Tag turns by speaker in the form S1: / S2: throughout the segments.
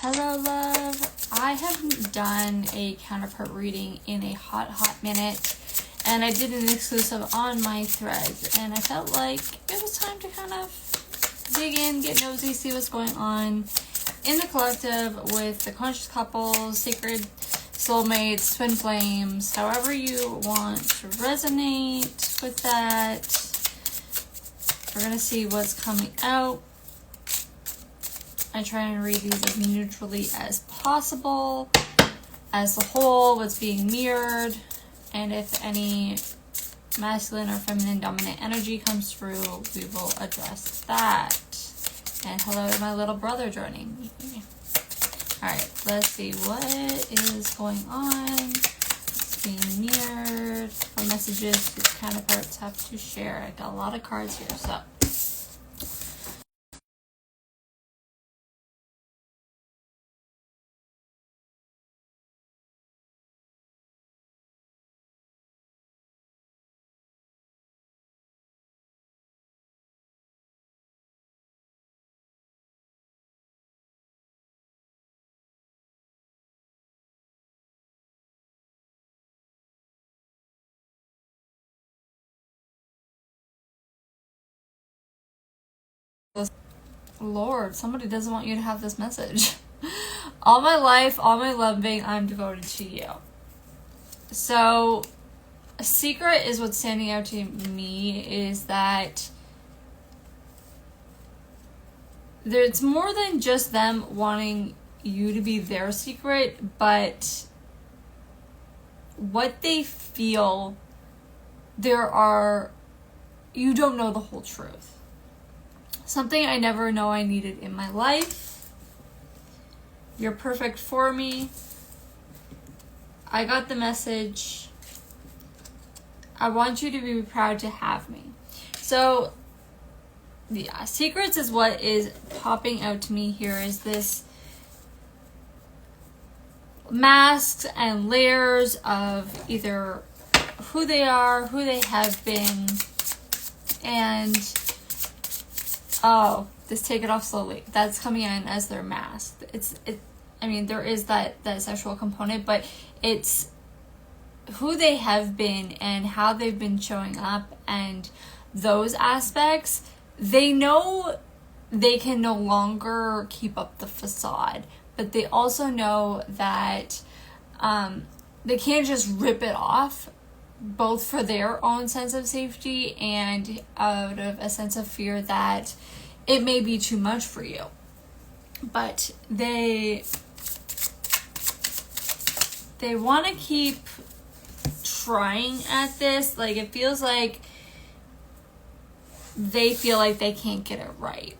S1: Hello, love. I haven't done a counterpart reading in a hot minute, and I did an exclusive on my threads, and I felt like it was time to kind of dig in, get nosy, see what's going on in the collective with the conscious couples, sacred soulmates, twin flames, however you want to resonate with that. We're going to see what's coming out. I try and read these as neutrally as possible, as a whole, what's being mirrored, and if any masculine or feminine dominant energy comes through, we will address that. And hello to my little brother joining me. Alright, let's see what is going on. It's being mirrored. What messages do counterparts have to share? I got a lot of cards here, so. Lord, somebody doesn't want you to have this message. All my life, all my loving, I'm devoted to you. So, a secret is what's standing out to me is that it's more than just them wanting you to be their secret, but what they feel, you don't know the whole truth. Something I never know I needed in my life. You're perfect for me. I got the message. I want you to be proud to have me. So, yeah, secrets is what is popping out to me here, is this masks and layers of either who they are, who they have been, and oh, this take it off slowly. That's coming in as their mask. I mean, there is that sexual component, but it's who they have been and how they've been showing up, and those aspects, they know they can no longer keep up the facade, but they also know that they can't just rip it off, both for their own sense of safety and out of a sense of fear that it may be too much for you. But they want to keep trying at this. Like, it feels like they feel like they can't get it right.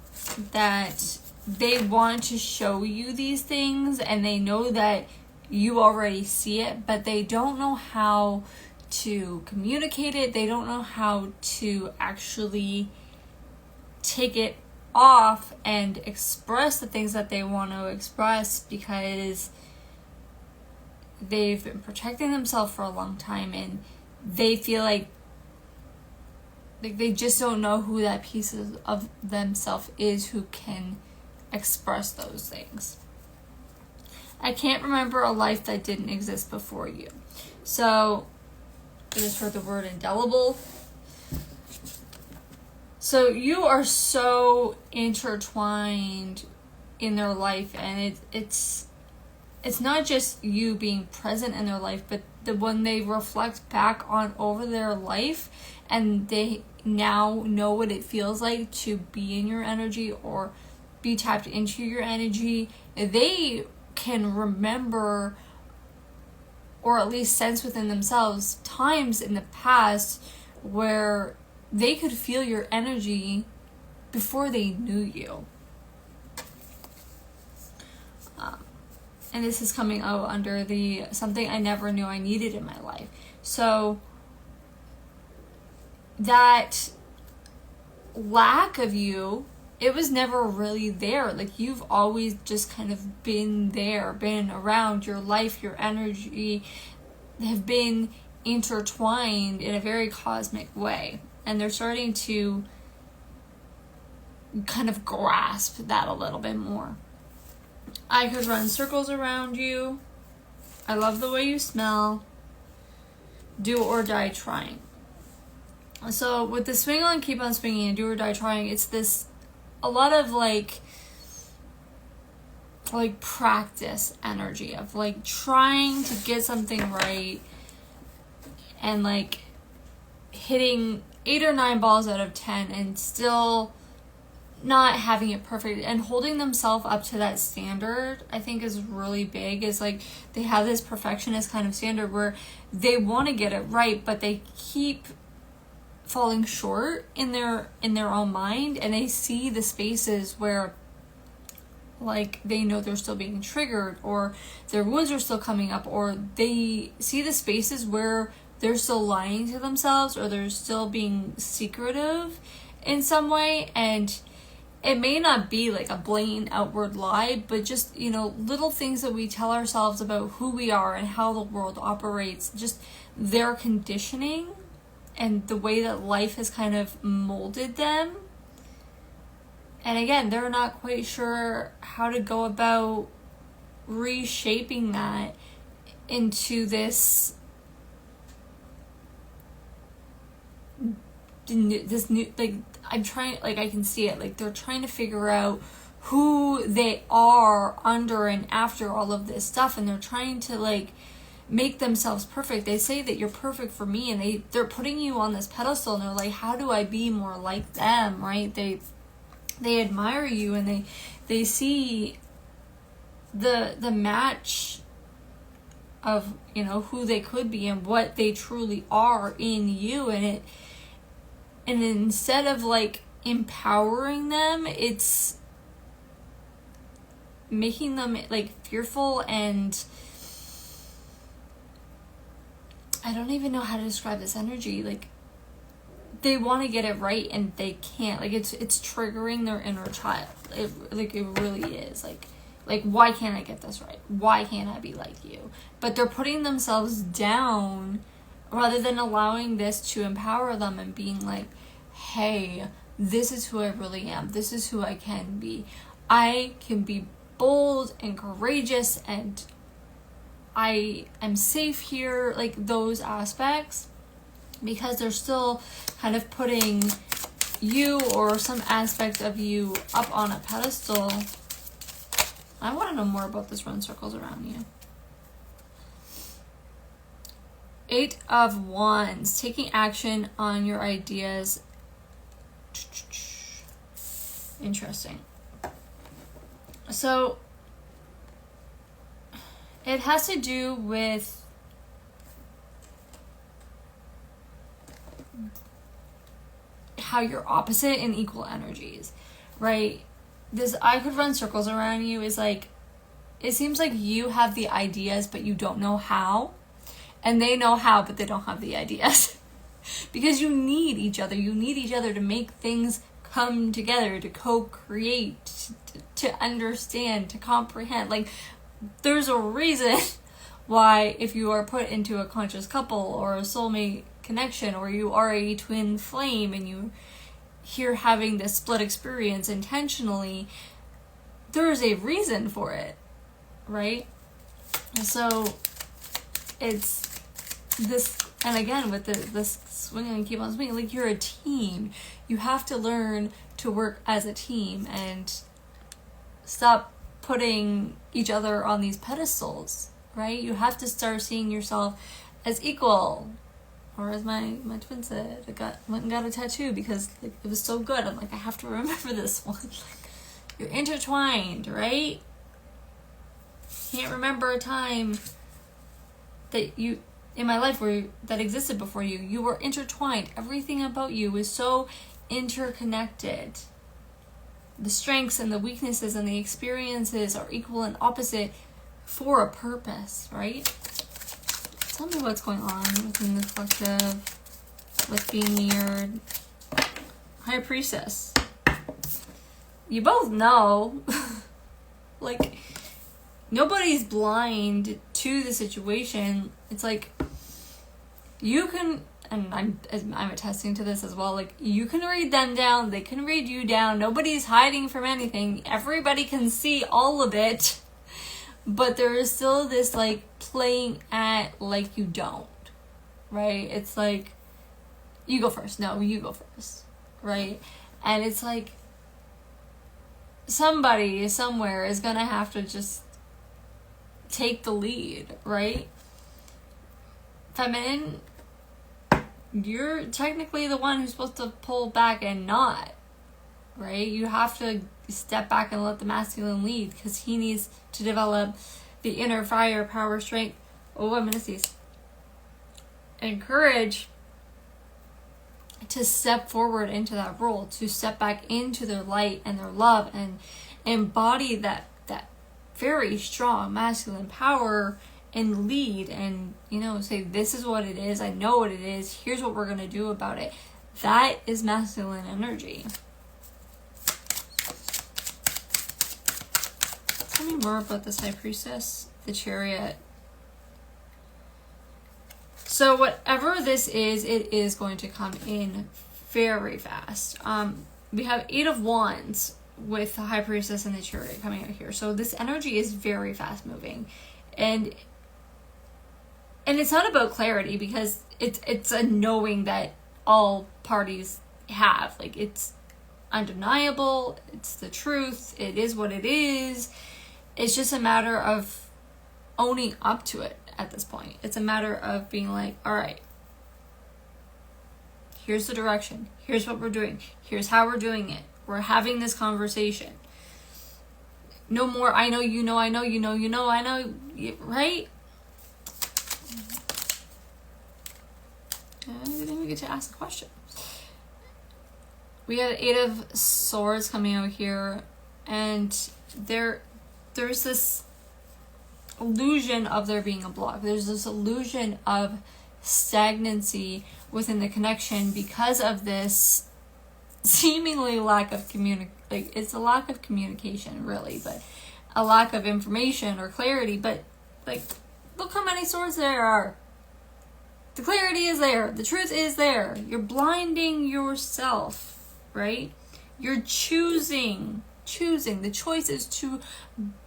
S1: That they want to show you these things and they know that you already see it, but they don't know how to communicate it. They don't know how to actually take it off and express the things that they want to express, because they've been protecting themselves for a long time and they feel like they just don't know who that piece of themselves is who can express those things. I can't remember a life that didn't exist before you. So I just heard the word indelible. So you are so intertwined in their life, and it's not just you being present in their life, but when they reflect back on over their life and they now know what it feels like to be in your energy or be tapped into your energy, they can remember, or at least sense within themselves, times in the past where they could feel your energy before they knew you. And this is coming out under the something I never knew I needed in my life. So that lack of you, it was never really there. Like, you've always just kind of been there, been around. Your life, your energy have been intertwined in a very cosmic way. And they're starting to kind of grasp that a little bit more. I could run circles around you. I love the way you smell. Do or die trying. So with the swing on, keep on swinging, and do or die trying, it's this, a lot of like practice energy of like trying to get something right and like hitting 8 or 9 balls out of 10 and still not having it perfect, and holding themselves up to that standard, I think is really big. Is like they have this perfectionist kind of standard where they want to get it right, but they keep falling short in their own mind, and they see the spaces where like they know they're still being triggered, or their wounds are still coming up, or they see the spaces where they're still lying to themselves, or they're still being secretive in some way. And it may not be like a blatant outward lie, but just, you know, little things that we tell ourselves about who we are and how the world operates, just their conditioning and the way that life has kind of molded them. And again, they're not quite sure how to go about reshaping that into this new, like, I'm trying, like, I can see it, like, they're trying to figure out who they are under and after all of this stuff, and they're trying to, like, make themselves perfect. They say that you're perfect for me, and they're putting you on this pedestal, and they're like, how do I be more like them, right? They admire you, and they see the match of, you know, who they could be and what they truly are in you, and instead of like empowering them, it's making them like fearful, and I don't even know how to describe this energy. Like, they want to get it right and they can't. Like, it's triggering their inner child. It really is. Like, why can't I get this right? Why can't I be like you? But they're putting themselves down rather than allowing this to empower them and being like, hey, this is who I really am. This is who I can be. I can be bold and courageous, and I am safe here. Like, those aspects, because they're still kind of putting you or some aspect of you up on a pedestal. I want to know more about this run circles around you. 8 of Wands, taking action on your ideas. Interesting. So it has to do with how you're opposite in equal energies, right? This I could run circles around you is like, it seems like you have the ideas but you don't know how, and they know how but they don't have the ideas. Because you need each other. You need each other to make things come together, to co-create, to understand, to comprehend. Like, there's a reason why if you are put into a conscious couple or a soulmate connection, or you are a twin flame and you here having this split experience intentionally, there's a reason for it, right? So it's this, and again with this swinging and keep on swinging, like, you're a team. You have to learn to work as a team and stop putting each other on these pedestals, right? You have to start seeing yourself as equal. Or as my twin said, went and got a tattoo because, like, it was so good. I'm like, I have to remember this one. Like, you're intertwined, right? Can't remember a time that you in my life where that existed before you. You were intertwined. Everything about you is so interconnected. The strengths and the weaknesses and the experiences are equal and opposite for a purpose, right? Tell me what's going on within the collective with being mirrored. High Priestess. You both know. Like, nobody's blind to the situation. It's like, you can, and I'm attesting to this as well, like, you can read them down, they can read you down, nobody's hiding from anything, everybody can see all of it, but there is still this, like, playing at like you don't, right? It's like, you go first, no, you go first, right? And it's like, somebody somewhere is gonna have to just take the lead, right? Feminine, you're technically the one who's supposed to pull back and not, right? You have to step back and let the masculine lead, because he needs to develop the inner fire, power, strength. Oh, I'm gonna sneeze. And courage to step forward into that role, to step back into their light and their love and embody that very strong masculine power and lead, and, you know, say, this is what it is, I know what it is, here's what we're gonna do about it. That is masculine energy. Tell me more about this High Priestess, the Chariot. So whatever this is, it is going to come in very fast. We have 8 of Wands with the High Priestess and the Chariot coming out here. So this energy is very fast moving. And it's not about clarity, because it's a knowing that all parties have. Like, it's undeniable, it's the truth, it is what it is. It's just a matter of owning up to it at this point. It's a matter of being like, all right, here's the direction, here's what we're doing, here's how we're doing it. We're having this conversation. No more, I know, you know, I know, you know, you know, I know, right? I didn't even get to ask the question. We have 8 of Swords coming out here, and there's this illusion of there being a block. There's this illusion of stagnancy within the connection because of this seemingly lack of it's a lack of communication, really, but a lack of information or clarity. But, like, look how many swords there are. The clarity is there. The truth is there. You're blinding yourself, right? You're choosing. The choice is to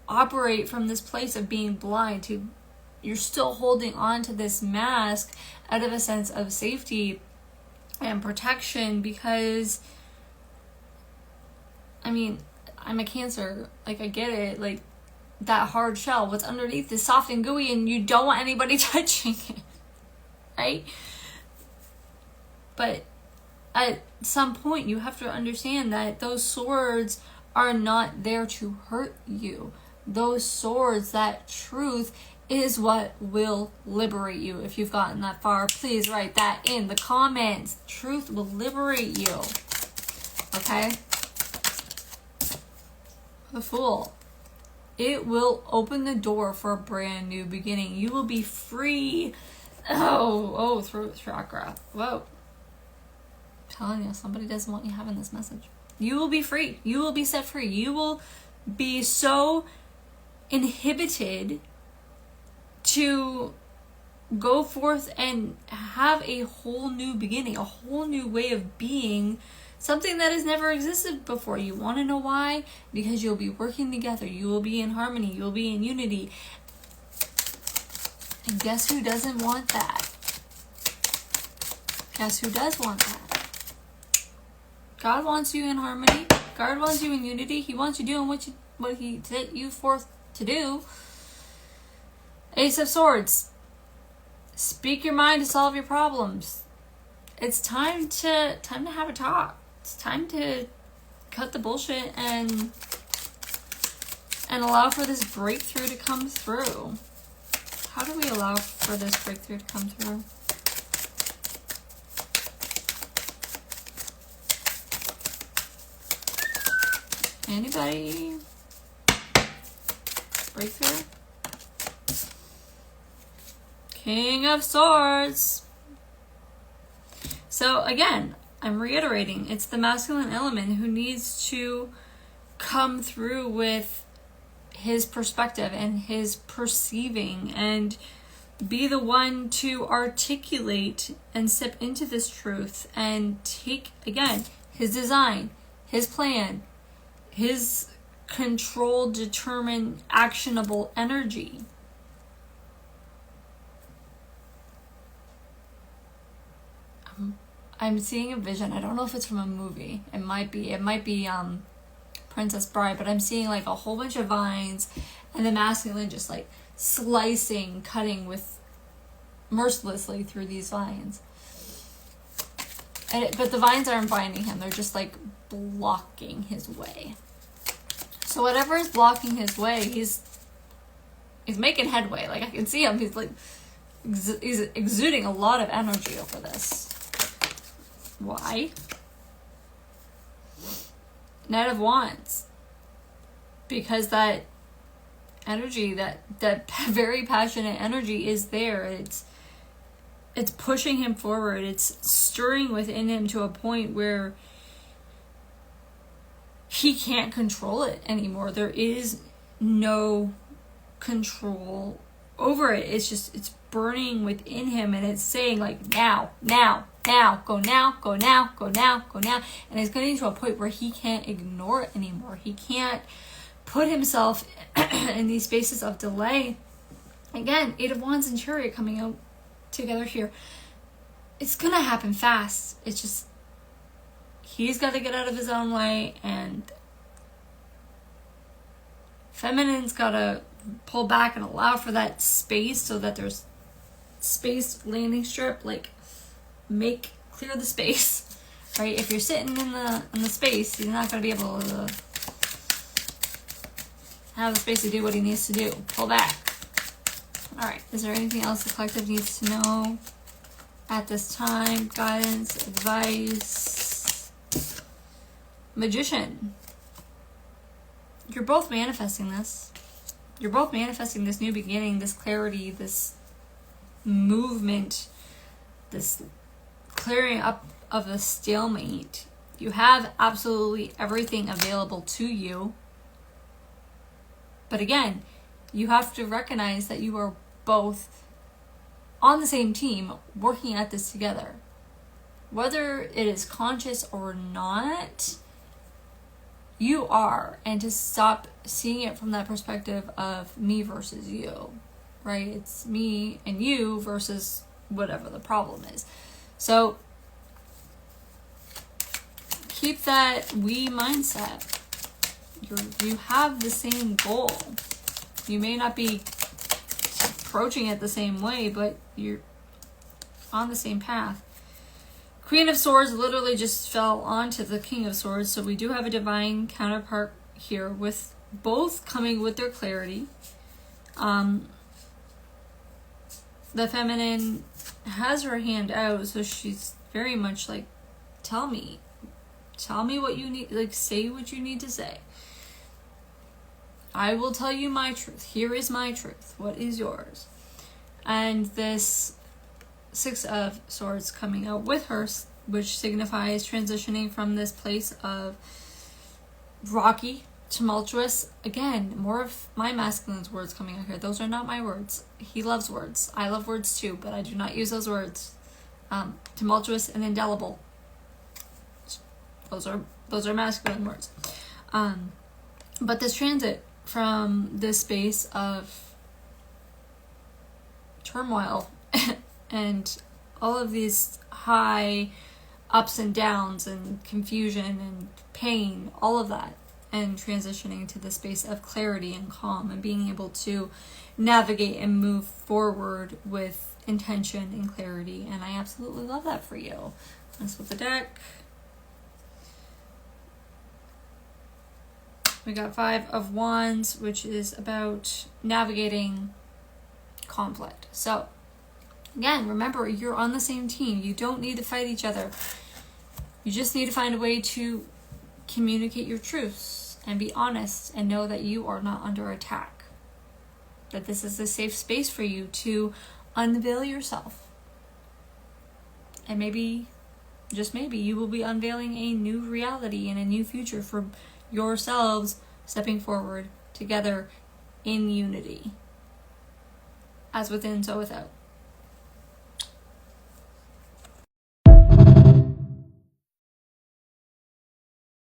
S1: operate from this place of being blind. You're still holding on to this mask out of a sense of safety and protection, because, I mean, I'm a Cancer. Like, I get it. Like, that hard shell, what's underneath is soft and gooey, and you don't want anybody touching it. Right? But at some point, you have to understand that those swords are not there to hurt you. Those swords, that truth, is what will liberate you. If you've gotten that far, please write that in the comments. Truth will liberate you. Okay? The Fool. It will open the door for a brand new beginning. You will be free. Oh, throat chakra. Whoa. I'm telling you, somebody doesn't want you having this message. You will be free. You will be set free. You will be so inhibited to go forth and have a whole new beginning, a whole new way of being, something that has never existed before. You want to know why? Because you'll be working together. You will be in harmony. You'll be in unity. And guess who doesn't want that? Guess who does want that? God wants you in harmony. God wants you in unity. He wants you doing what he set you forth to do. Ace of Swords. Speak your mind to solve your problems. It's time to have a talk. It's time to cut the bullshit and allow for this breakthrough to come through. How do we allow for this breakthrough to come through? Anybody? Breakthrough? King of Swords. So again, I'm reiterating, it's the masculine element who needs to come through with his perspective and his perceiving, and be the one to articulate and step into this truth and take, again, his design, his plan, his controlled, determined, actionable energy. I'm seeing a vision. I don't know if it's from a movie. It might be Princess Bride, but I'm seeing like a whole bunch of vines and the masculine just like slicing, cutting with mercilessly through these vines. But the vines aren't binding him. They're just like blocking his way. So whatever is blocking his way, he's making headway. Like I can see him. He's like he's exuding a lot of energy over this. Why? Knight of Wands. Because that energy, that very passionate energy is there. It's pushing him forward. It's stirring within him to a point where he can't control it anymore. There is no control over it. It's burning within him, and it's saying like now, go now, go now, go now, go now. And it's getting to a point where he can't ignore it anymore. He can't put himself in these spaces of delay. Again, Eight of Wands and Chariot coming out together here. It's gonna happen fast. It's just he's got to get out of his own way, and feminine's got to pull back and allow for that space so that there's space landing strip. Like clear the space, right? If you're sitting in the space, you're not going to be able to have the space to do what he needs to do. Pull back. All right. Is there anything else the collective needs to know at this time? Guidance, advice. Magician. You're both manifesting this. You're both manifesting this new beginning, this clarity, this movement, this clearing up of the stalemate. You have absolutely everything available to you. But again, you have to recognize that you are both on the same team working at this together. Whether it is conscious or not, you are. And to stop seeing it from that perspective of me versus you, right? It's me and you versus whatever the problem is. So keep that we mindset. You have the same goal. You may not be approaching it the same way, but you're on the same path. Queen of Swords literally just fell onto the King of Swords, so we do have a divine counterpart here with both coming with their clarity. The feminine has her hand out, so she's very much like, tell me what you need, like say what you need to say. I will tell you my truth. Here is my truth. What is yours? And this Six of Swords coming out with her, which signifies transitioning from this place of rocky, tumultuous. Again, more of my masculine's words coming out here. Those are not my words. He loves words. I love words too, but I do not use those words. Tumultuous and indelible. Those are masculine words. But this transit from this space of turmoil and all of these high ups and downs and confusion and pain, all of that, and transitioning to the space of clarity and calm and being able to navigate and move forward with intention and clarity. And I absolutely love that for you. That's with the deck. We got Five of Wands, which is about navigating conflict. So, again, remember, you're on the same team. You don't need to fight each other. You just need to find a way to communicate your truths and be honest and know that you are not under attack. That this is a safe space for you to unveil yourself. And maybe, just maybe, you will be unveiling a new reality and a new future for yourselves, stepping forward together in unity. as within, so without.